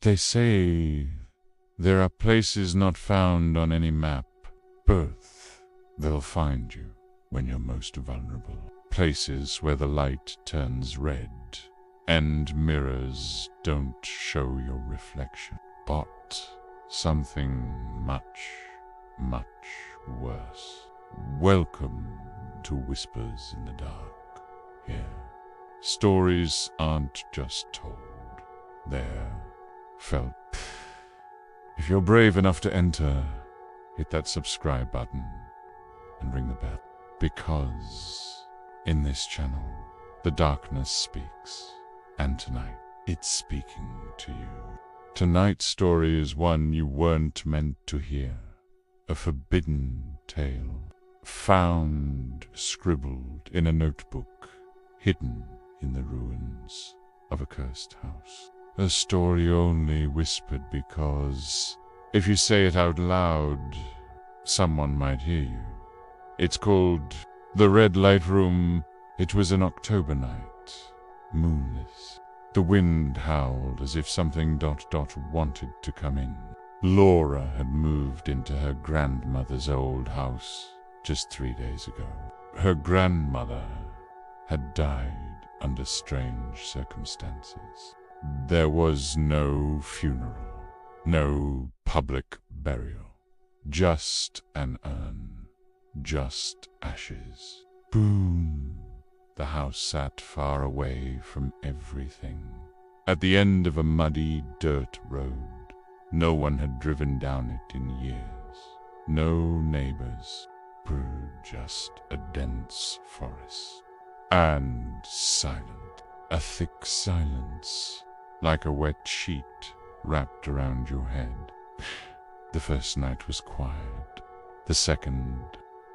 They say there are places not found on any map. Both, they'll find you when you're most vulnerable. Places where the light turns red and mirrors don't show your reflection. But something much, much worse. Welcome to Whispers in the Dark. Here, stories aren't just told, they're felt. If you're brave enough to enter, hit that subscribe button and ring the bell. Because in this channel, the darkness speaks, and tonight, it's speaking to you. Tonight's story is one you weren't meant to hear. A forbidden tale, found scribbled in a notebook, hidden in the ruins of a cursed house. A story only whispered because, if you say it out loud, someone might hear you. It's called The Red Light Room. It was an October night, moonless. The wind howled as if something ... wanted to come in. Laura had moved into her grandmother's old house just 3 days ago. Her grandmother had died under strange circumstances. There was no funeral, no public burial, just an urn, just ashes. Boom! The house sat far away from everything, at the end of a muddy dirt road. No one had driven down it in years. No neighbors, just a dense forest. And silent, a thick silence, like a wet sheet wrapped around your head. The first night was quiet. The second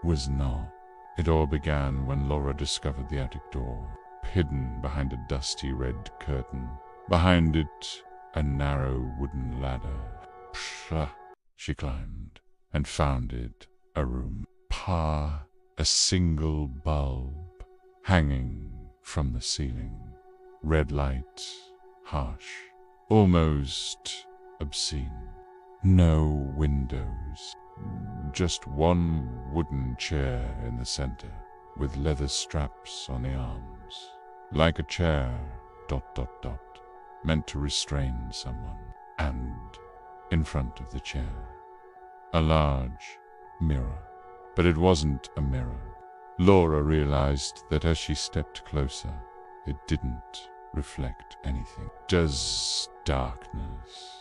was not. It all began when Laura discovered the attic door, hidden behind a dusty red curtain. Behind it, a narrow wooden ladder. She climbed and found it a room. A single bulb hanging from the ceiling. Red light, harsh, almost obscene. No windows. Just one wooden chair in the center, with leather straps on the arms. Like a chair, ... meant to restrain someone. And in front of the chair, a large mirror. But it wasn't a mirror. Laura realized that as she stepped closer, it didn't reflect anything. Just darkness.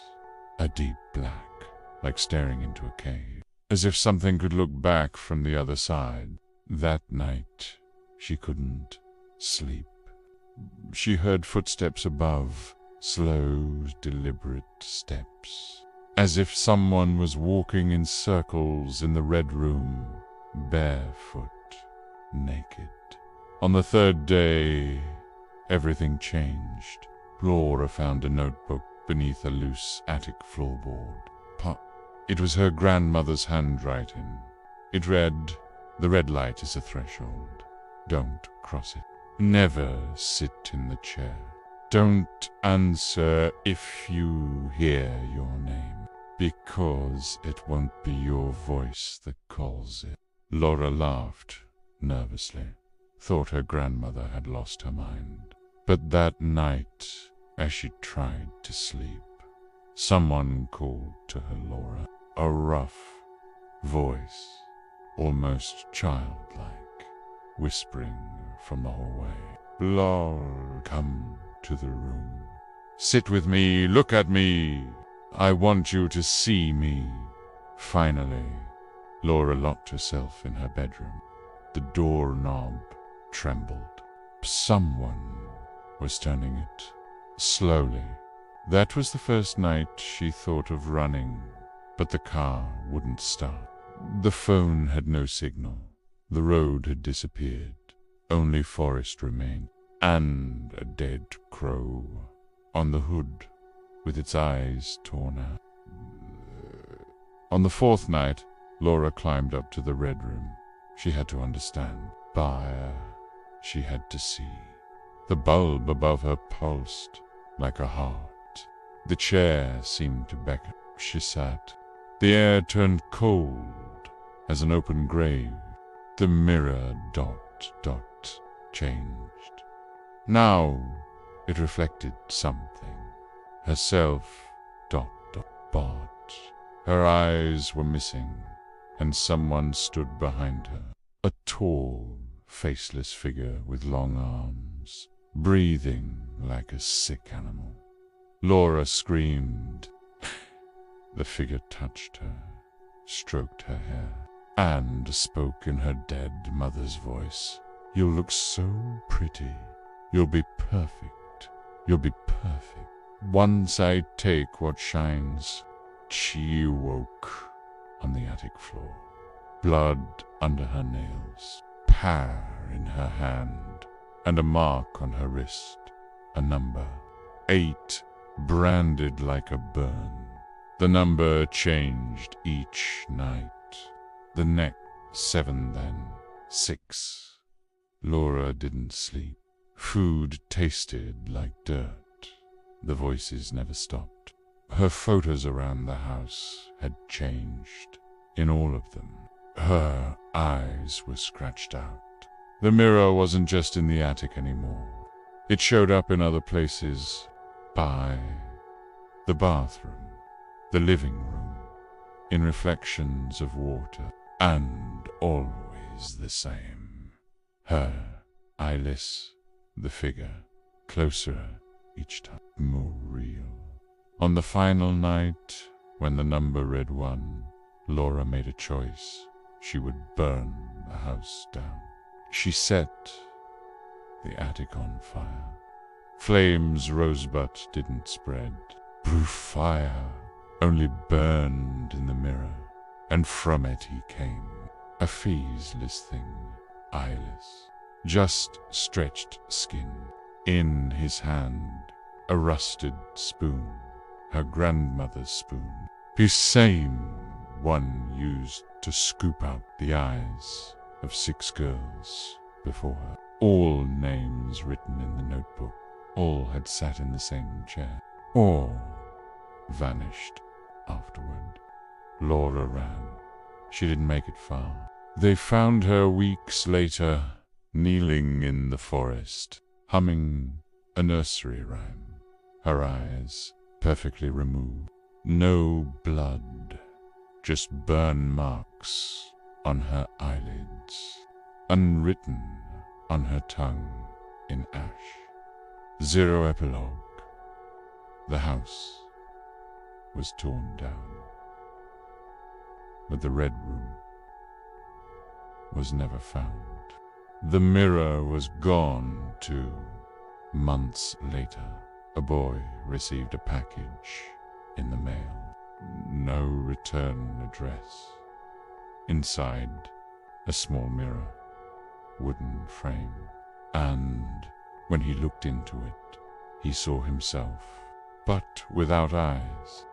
A deep black, like staring into a cave. As if something could look back from the other side. That night, she couldn't sleep. She heard footsteps above, slow, deliberate steps. As if someone was walking in circles in the red room, barefoot, naked. On the third day, everything changed. Laura found a notebook beneath a loose attic floorboard. It was her grandmother's handwriting. It read, "The red light is a threshold. Don't cross it. Never sit in the chair. Don't answer if you hear your name, because it won't be your voice that calls it." Laura laughed nervously, thought her grandmother had lost her mind. But that night, as she tried to sleep, someone called to her Laura. A rough voice, almost childlike, whispering from the hallway. "Laura, come to the room. Sit with me, look at me. I want you to see me." Finally, Laura locked herself in her bedroom. The doorknob trembled. Someone was turning it, slowly. That was the first night she thought of running, but the car wouldn't start. The phone had no signal. The road had disappeared. Only forest remained, and a dead crow on the hood with its eyes torn out. On the fourth night, Laura climbed up to the red room. She had to understand. Fire she had to see. The bulb above her pulsed like a heart. The chair seemed to beckon. She sat. The air turned cold as an open grave. The mirror changed. Now it reflected something. Herself but her eyes were missing, and someone stood behind her. A tall, faceless figure with long arms, breathing like a sick animal. Laura screamed. The figure touched her, stroked her hair, and spoke in her dead mother's voice. "You'll look so pretty. You'll be perfect. You'll be perfect. Once I take what shines." She woke on the attic floor, blood under her nails, pear in her hand, and a mark on her wrist, a number, 8, branded like a burn. The number changed each night. The next 7, then 6. Laura didn't sleep. Food tasted like dirt. The voices never stopped. Her photos around the house had changed. In all of them, her eyes were scratched out. The mirror wasn't just in the attic anymore. It showed up in other places, by the bathroom, the living room, in reflections of water, and always the same. Her, eyeless, the figure, closer each time, more real. On the final night, when the number read 1, Laura made a choice. She would burn the house down. She set the attic on fire. Flames rose but didn't spread. Proof fire only burned in the mirror, and from it he came, a faceless thing, eyeless, just stretched skin. In his hand, a rusted spoon, her grandmother's spoon, the same one used to scoop out the eyes of 6 girls before her. All names written in the notebook. All had sat in the same chair. All vanished afterward. Laura ran. She didn't make it far. They found her weeks later, kneeling in the forest, humming a nursery rhyme. Her eyes perfectly removed. No blood, just burn marks on her eyelids, unwritten on her tongue in ash. 0 epilogue. The house was torn down, but the red room was never found. The mirror was gone too. Months later, a boy received a package in the mail. No return address. Inside, a small mirror, wooden frame, and when he looked into it, he saw himself, but without eyes.